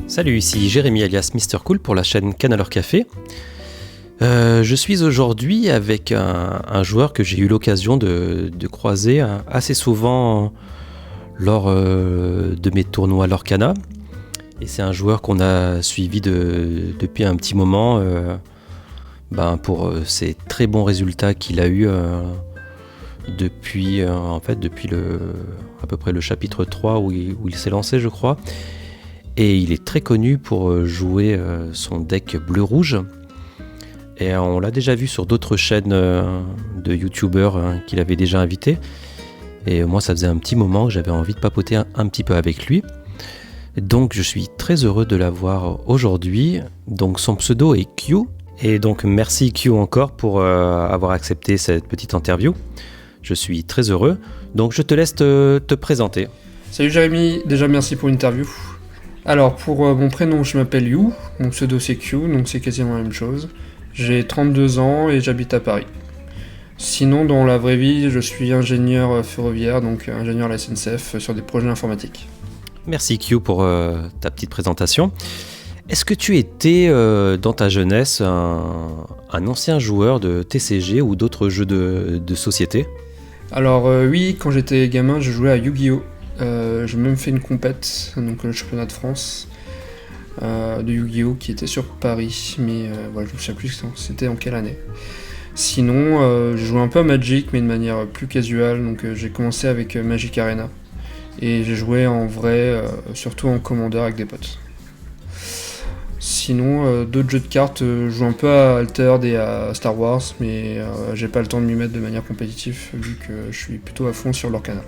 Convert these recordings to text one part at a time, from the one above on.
Salut, ici Jérémy alias Mr Cool pour la chaîne Canalor Café. Je suis aujourd'hui avec un joueur que j'ai eu l'occasion de croiser assez souvent lors de mes tournois Lorcana. Et c'est un joueur qu'on a suivi depuis un petit moment pour ses très bons résultats qu'il a eu depuis à peu près le chapitre 3 où il s'est lancé, je crois. Et il est très connu pour jouer son deck bleu-rouge. Et on l'a déjà vu sur d'autres chaînes de youtubeurs qu'il avait déjà invités. Et moi, ça faisait un petit moment que j'avais envie de papoter un petit peu avec lui. Donc je suis très heureux de l'avoir aujourd'hui. Donc son pseudo est Q. Et donc merci Q encore pour avoir accepté cette petite interview. Je suis très heureux. Donc je te laisse te présenter. Salut Jérémy, déjà merci pour l'interview. Alors pour mon prénom je m'appelle You, mon pseudo c'est Q, donc c'est quasiment la même chose. J'ai 32 ans et j'habite à Paris. Sinon dans la vraie vie je suis ingénieur ferroviaire, donc ingénieur à la SNCF sur des projets informatiques. Merci Q pour ta petite présentation. Est-ce que tu étais dans ta jeunesse un ancien joueur de TCG ou d'autres jeux de société ? Alors oui, quand j'étais gamin je jouais à Yu-Gi-Oh! J'ai même fait une compète, donc le championnat de France de Yu-Gi-Oh! Qui était sur Paris, mais voilà, je ne sais plus c'était en quelle année. Sinon, je jouais un peu à Magic, mais de manière plus casual, donc j'ai commencé avec Magic Arena, et j'ai joué en vrai, surtout en commandeur avec des potes. Sinon, d'autres jeux de cartes, je joue un peu à Altered et à Star Wars, mais j'ai pas le temps de m'y mettre de manière compétitive, vu que je suis plutôt à fond sur Lorcana.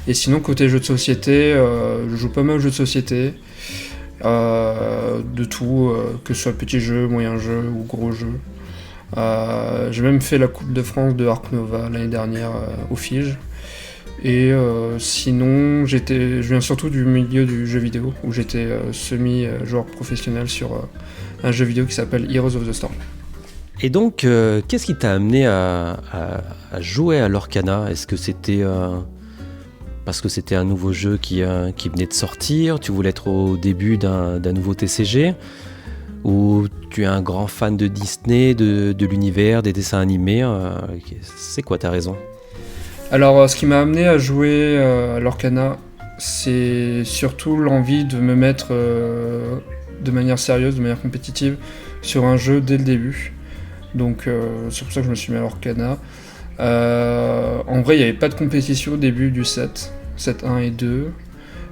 Et sinon, côté jeux de société, je joue pas mal aux jeux de société, de tout, que ce soit petits jeux, moyens jeux ou gros jeux. J'ai même fait la Coupe de France de Ark Nova l'année dernière au Fige. Et sinon, je viens surtout du milieu du jeu vidéo, où j'étais semi-joueur professionnel sur un jeu vidéo qui s'appelle Heroes of the Storm. Et donc, qu'est-ce qui t'a amené à jouer à Lorcana ? Est-ce que c'était parce que c'était un nouveau jeu qui venait de sortir, tu voulais être au début d'un nouveau TCG, ou tu es un grand fan de Disney, de l'univers, des dessins animés, c'est quoi ta raison ? Alors, ce qui m'a amené à jouer à Lorcana, c'est surtout l'envie de me mettre de manière sérieuse, de manière compétitive, sur un jeu dès le début. Donc, c'est pour ça que je me suis mis à Lorcana. En vrai, il n'y avait pas de compétition au début du set 1 et 2.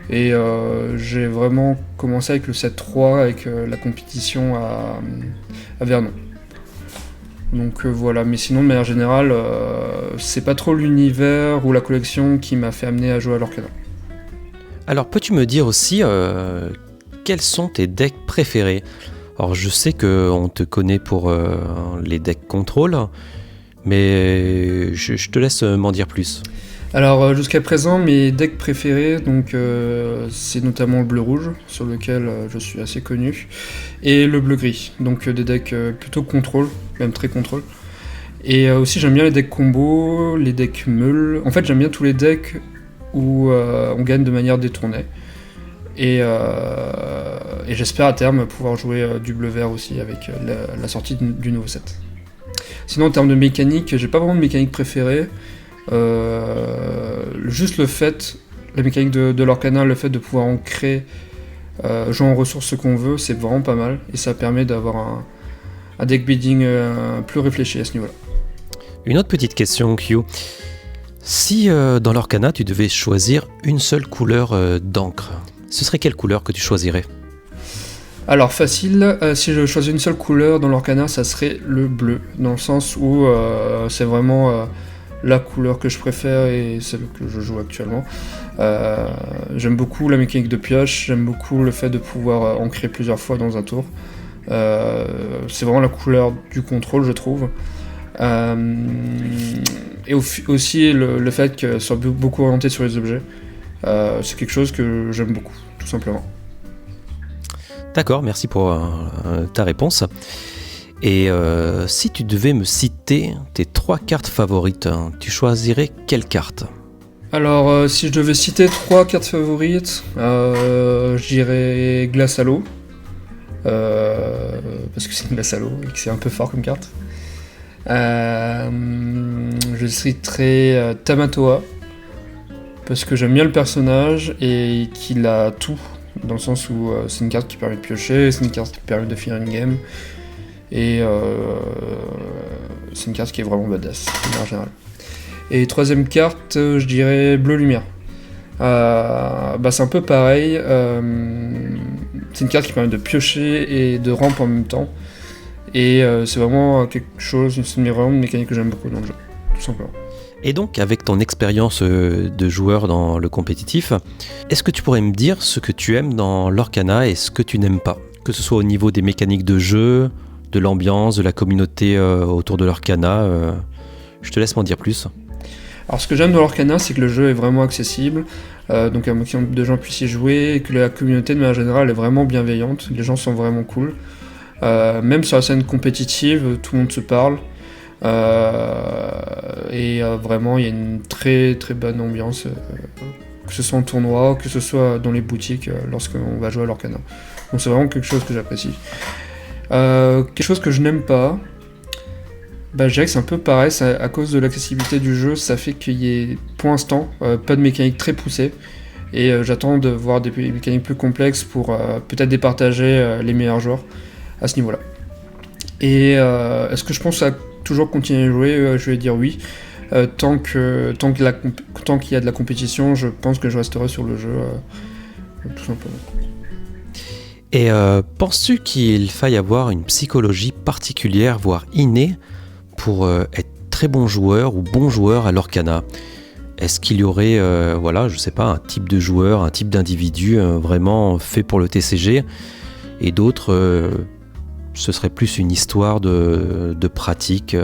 Et j'ai vraiment commencé avec le set 3, avec la compétition à Vernon. Donc voilà, mais sinon de manière générale, c'est pas trop l'univers ou la collection qui m'a fait amener à jouer à Lorcana. Alors peux-tu me dire aussi quels sont tes decks préférés ? Alors je sais qu'on te connaît pour les decks contrôle, mais je te laisse m'en dire plus. Alors jusqu'à présent, mes decks préférés, donc c'est notamment le bleu-rouge, sur lequel je suis assez connu, et le bleu-gris, donc des decks plutôt contrôle, même très contrôle. Et aussi j'aime bien les decks combo, les decks meules. En fait j'aime bien tous les decks où on gagne de manière détournée. Et j'espère à terme pouvoir jouer du bleu-vert aussi avec la sortie du nouveau set. Sinon en termes de mécanique, j'ai pas vraiment de mécanique préférée. Juste le fait, la mécanique de Lorcana, le fait de pouvoir en créer, jouer en ressources ce qu'on veut, c'est vraiment pas mal. Et ça permet d'avoir un deck building plus réfléchi à ce niveau-là. Une autre petite question, Q. Si dans Lorcana, tu devais choisir une seule couleur d'encre, ce serait quelle couleur que tu choisirais ? Alors facile, si je choisis une seule couleur dans Lorcana, ça serait le bleu, dans le sens où c'est vraiment la couleur que je préfère et celle que je joue actuellement. J'aime beaucoup la mécanique de pioche, j'aime beaucoup le fait de pouvoir en créer plusieurs fois dans un tour. C'est vraiment la couleur du contrôle, je trouve. Et aussi le fait qu'elle soit beaucoup orientée sur les objets. C'est quelque chose que j'aime beaucoup, tout simplement. D'accord, merci pour ta réponse. Et si tu devais me citer tes 3 cartes favorites, tu choisirais quelle carte ? Alors, si je devais citer 3 cartes favorites, je dirais Glace à l'eau. Parce que c'est une glace à l'eau et que c'est un peu fort comme carte. Je citerai Tamatoa, parce que j'aime bien le personnage et qu'il a tout, dans le sens où c'est une carte qui permet de piocher, c'est une carte qui permet de finir une game, et c'est une carte qui est vraiment badass, en général. Et troisième carte, je dirais Bleu Lumière. C'est un peu pareil, c'est une carte qui permet de piocher et de ramp en même temps, et c'est vraiment quelque chose, c'est vraiment une mécanique que j'aime beaucoup dans le jeu, tout simplement. Et donc, avec ton expérience de joueur dans le compétitif, est-ce que tu pourrais me dire ce que tu aimes dans l'Orcana et ce que tu n'aimes pas ? Que ce soit au niveau des mécaniques de jeu, de l'ambiance, de la communauté autour de l'Orcana, je te laisse m'en dire plus. Alors, ce que j'aime dans l'Orcana, c'est que le jeu est vraiment accessible, donc un maximum de gens puissent y jouer, et que la communauté de manière générale est vraiment bienveillante, les gens sont vraiment cool. Même sur la scène compétitive, tout le monde se parle. Vraiment il y a une très très bonne ambiance, que ce soit en tournoi, que ce soit dans les boutiques lorsqu'on va jouer à l'Orcana. Donc c'est vraiment quelque chose que j'apprécie. Quelque chose que je n'aime pas, je dirais que c'est un peu pareil, à cause de l'accessibilité du jeu, ça fait qu'il y ait pour l'instant pas de mécanique très poussée, et j'attends de voir des mécaniques plus complexes pour peut-être départager les meilleurs joueurs à ce niveau-là. Et est-ce que je pense à toujours continuer à jouer? Je vais dire oui. Tant qu'il y a de la compétition, je pense que je resterai sur le jeu, tout simplement. Et penses-tu qu'il faille avoir une psychologie particulière, voire innée, pour être très bon joueur ou bon joueur à l'Orcana ? Est-ce qu'il y aurait, je sais pas, un type de joueur, un type d'individu vraiment fait pour le TCG, et d'autres, ce serait plus une histoire de pratique,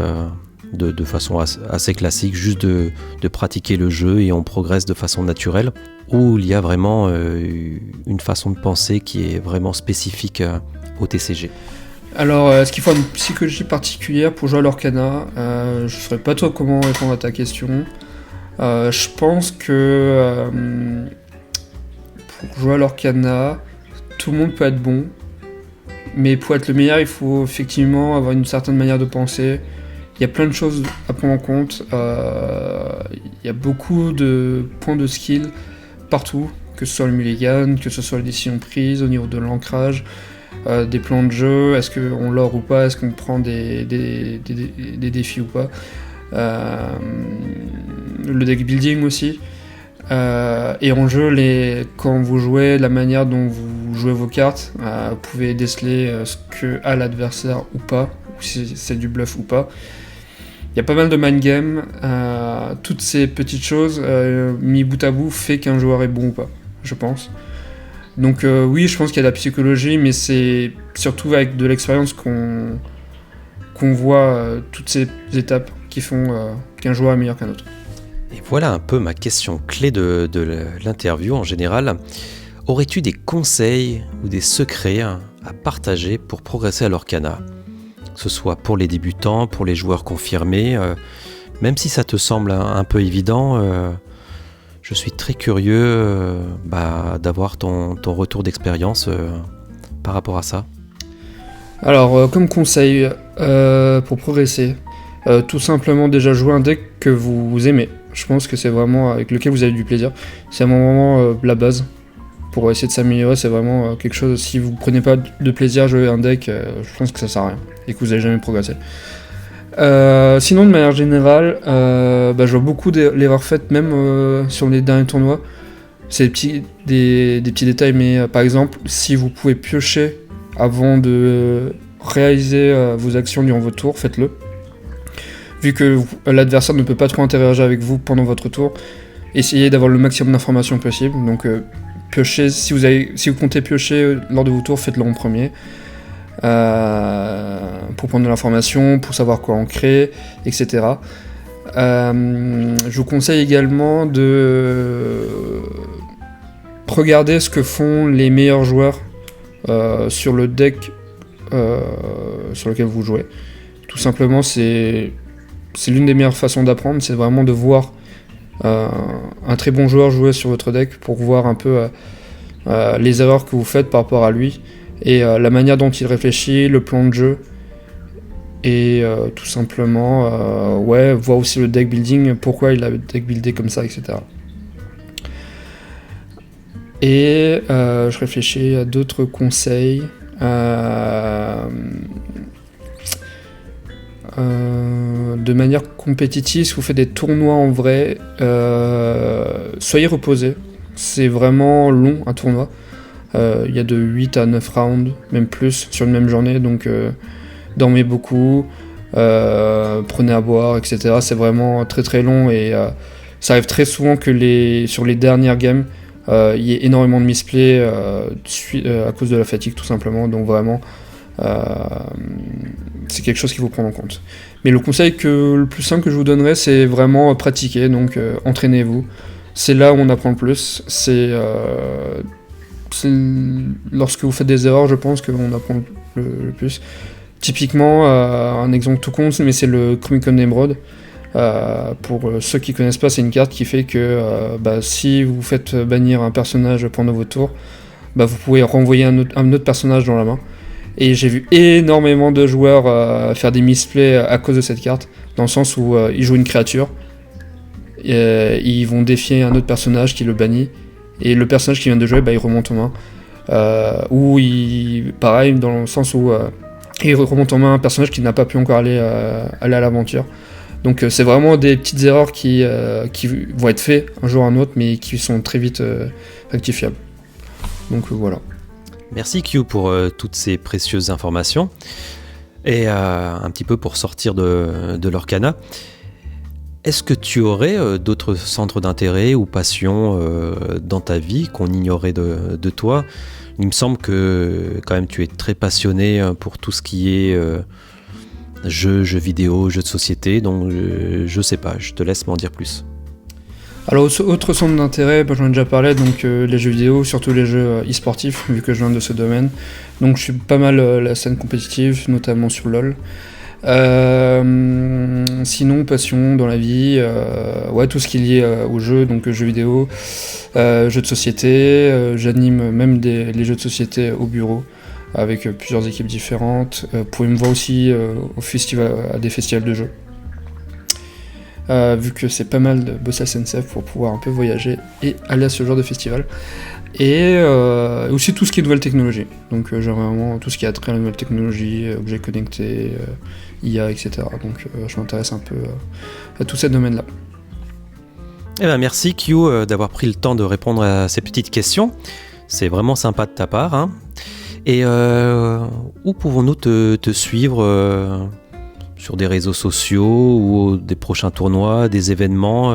de façon assez classique, juste de pratiquer le jeu et on progresse de façon naturelle, ou il y a vraiment une façon de penser qui est vraiment spécifique au TCG. Alors, est-ce qu'il faut une psychologie particulière pour jouer à l'Orcana ? Je ne saurais pas trop comment répondre à ta question. Je pense que pour jouer à l'Orcana, tout le monde peut être bon, mais pour être le meilleur, il faut effectivement avoir une certaine manière de penser. Il y a plein de choses à prendre en compte. Il y a beaucoup de points de skill partout, que ce soit le mulligan, que ce soit les décisions prises au niveau de l'ancrage, des plans de jeu, est-ce qu'on lore ou pas, est-ce qu'on prend des défis ou pas. Le deck building aussi. Et en jeu, quand vous jouez, la manière dont vous jouez vos cartes, vous pouvez déceler ce que a l'adversaire ou pas, ou si c'est du bluff ou pas. Il y a pas mal de mind game, toutes ces petites choses mis bout à bout fait qu'un joueur est bon ou pas, je pense. Donc oui, je pense qu'il y a de la psychologie, mais c'est surtout avec de l'expérience qu'on voit toutes ces étapes qui font qu'un joueur est meilleur qu'un autre. Et voilà un peu ma question clé de l'interview en général. Aurais-tu des conseils ou des secrets à partager pour progresser à l'Orcana ? Que ce soit pour les débutants, pour les joueurs confirmés, même si ça te semble un peu évident, je suis très curieux d'avoir ton retour d'expérience par rapport à ça. Alors, comme conseil pour progresser, tout simplement déjà jouer un deck que vous aimez. Je pense que c'est vraiment avec lequel vous avez du plaisir. C'est vraiment la base. Pour essayer de s'améliorer, c'est vraiment quelque chose. Si vous prenez pas de plaisir à jouer un deck, je pense que ça sert à rien et que vous n'allez jamais progresser. Sinon, de manière générale, je vois beaucoup d'erreurs faites, même sur les derniers tournois. C'est des petits détails, mais par exemple, si vous pouvez piocher avant de réaliser vos actions durant votre tour, faites-le. Vu que l'adversaire ne peut pas trop interagir avec vous pendant votre tour, essayez d'avoir le maximum d'informations possible. Donc, piocher, si vous comptez piocher lors de vos tours, faites-le en premier. Pour prendre de l'information, pour savoir quoi en créer, etc. Je vous conseille également de regarder ce que font les meilleurs joueurs sur le deck sur lequel vous jouez. Tout simplement, c'est l'une des meilleures façons d'apprendre, c'est vraiment de voir un très bon joueur jouer sur votre deck pour voir un peu les erreurs que vous faites par rapport à lui et la manière dont il réfléchit, le plan de jeu et tout simplement voir aussi le deck building, pourquoi il a le deck buildé comme ça, etc. Et je réfléchis à d'autres conseils. De manière compétitive, si vous faites des tournois en vrai, soyez reposés. C'est vraiment long un tournoi. Il y a de 8 à 9 rounds, même plus, sur une même journée. Donc dormez beaucoup, prenez à boire, etc. C'est vraiment très très long et ça arrive très souvent que sur les dernières games, il y ait énormément de misplays à cause de la fatigue tout simplement. Donc vraiment, c'est quelque chose qu'il faut prendre en compte. Mais le conseil le plus simple que je vous donnerais, c'est vraiment pratiquer, donc entraînez-vous. C'est là où on apprend le plus. C'est lorsque vous faites des erreurs, je pense qu'on apprend le plus. Typiquement, un exemple tout con, mais c'est le Chromicon Emerald. Pour ceux qui connaissent pas, c'est une carte qui fait que si vous faites bannir un personnage pendant votre tour, vous pouvez renvoyer un autre personnage dans la main. Et j'ai vu énormément de joueurs faire des misplays à cause de cette carte, dans le sens où ils jouent une créature, ils vont défier un autre personnage qui le bannit, et le personnage qui vient de jouer, il remonte en main. Ou pareil, dans le sens où il remonte en main un personnage qui n'a pas pu encore aller à l'aventure. Donc c'est vraiment des petites erreurs qui vont être faites un jour ou un autre, mais qui sont très vite rectifiables. Donc voilà. Merci Q pour toutes ces précieuses informations. Et un petit peu pour sortir de l'Orcana, est-ce que tu aurais d'autres centres d'intérêt ou passions dans ta vie qu'on ignorait de toi ? Il me semble que quand même tu es très passionné pour tout ce qui est jeux vidéo, jeux de société, donc je sais pas, je te laisse m'en dire plus. Alors, autre centre d'intérêt, j'en ai déjà parlé, donc les jeux vidéo, surtout les jeux e-sportifs, vu que je viens de ce domaine. Donc je suis pas mal la scène compétitive, notamment sur LoL. Sinon, passion dans la vie, tout ce qui est lié aux jeux, donc jeux vidéo, jeux de société, j'anime même les jeux de société au bureau, avec plusieurs équipes différentes. Vous pouvez me voir aussi à des festivals de jeux. Vu que c'est pas mal de bosser à SNCF pour pouvoir un peu voyager et aller à ce genre de festival. Et aussi tout ce qui est nouvelles technologies. Donc j'ai vraiment tout ce qui a trait à la nouvelle technologie, objets connectés, IA, etc. Donc je m'intéresse un peu à tous ces domaines-là. Eh ben merci Q d'avoir pris le temps de répondre à ces petites questions. C'est vraiment sympa de ta part. Hein. Et où pouvons-nous te suivre sur des réseaux sociaux ou des prochains tournois, des événements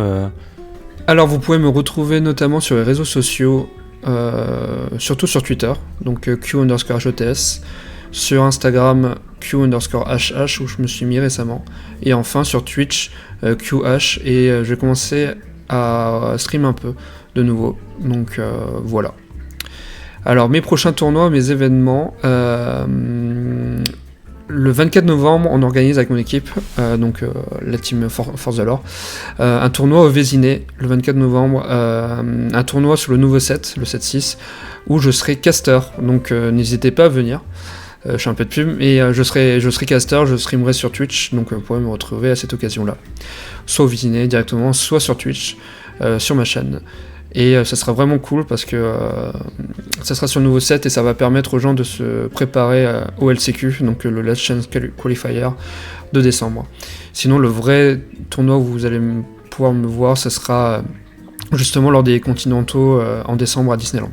Alors vous pouvez me retrouver notamment sur les réseaux sociaux, surtout sur Twitter, donc Q_HOTS, sur Instagram Q_HH où je me suis mis récemment, et enfin sur Twitch QH, et je vais commencer à stream un peu de nouveau, donc voilà. Alors mes prochains tournois, mes événements, le 24 novembre, on organise avec mon équipe, la team Force de l'Or, un tournoi au Vésiné, le 24 novembre, un tournoi sur le nouveau set, le 7-6, où je serai caster, donc n'hésitez pas à venir. Je fais un peu de pub, et je serai caster, je streamerai sur Twitch, donc vous pourrez me retrouver à cette occasion-là. Soit au Vésiné directement, soit sur Twitch, sur ma chaîne. Et ça sera vraiment cool parce que ça sera sur le nouveau set et ça va permettre aux gens de se préparer au LCQ, donc le Last Chance Qualifier de décembre. Sinon, le vrai tournoi où vous allez pouvoir me voir, ce sera justement lors des continentaux en décembre à Disneyland.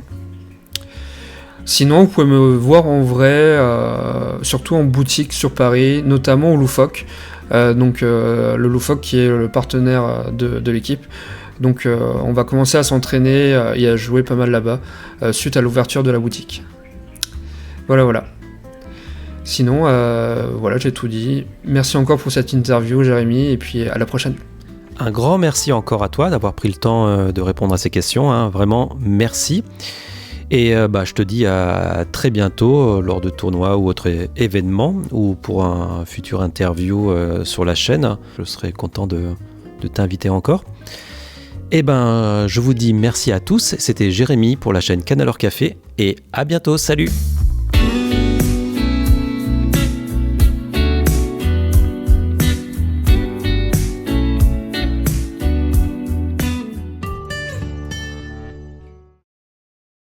Sinon, vous pouvez me voir en vrai, surtout en boutique sur Paris, notamment au Loufoque. Le Loufoque qui est le partenaire de l'équipe. Donc on va commencer à s'entraîner et à jouer pas mal là-bas, suite à l'ouverture de la boutique. Voilà. Sinon, j'ai tout dit. Merci encore pour cette interview, Jérémy, et puis à la prochaine. Un grand merci encore à toi d'avoir pris le temps de répondre à ces questions, hein. Vraiment, merci. Et je te dis à très bientôt lors de tournois ou autres événements, ou pour un futur interview sur la chaîne. Je serai content de t'inviter encore. Eh ben, je vous dis merci à tous. C'était Jérémy pour la chaîne Canalor Café et à bientôt. Salut!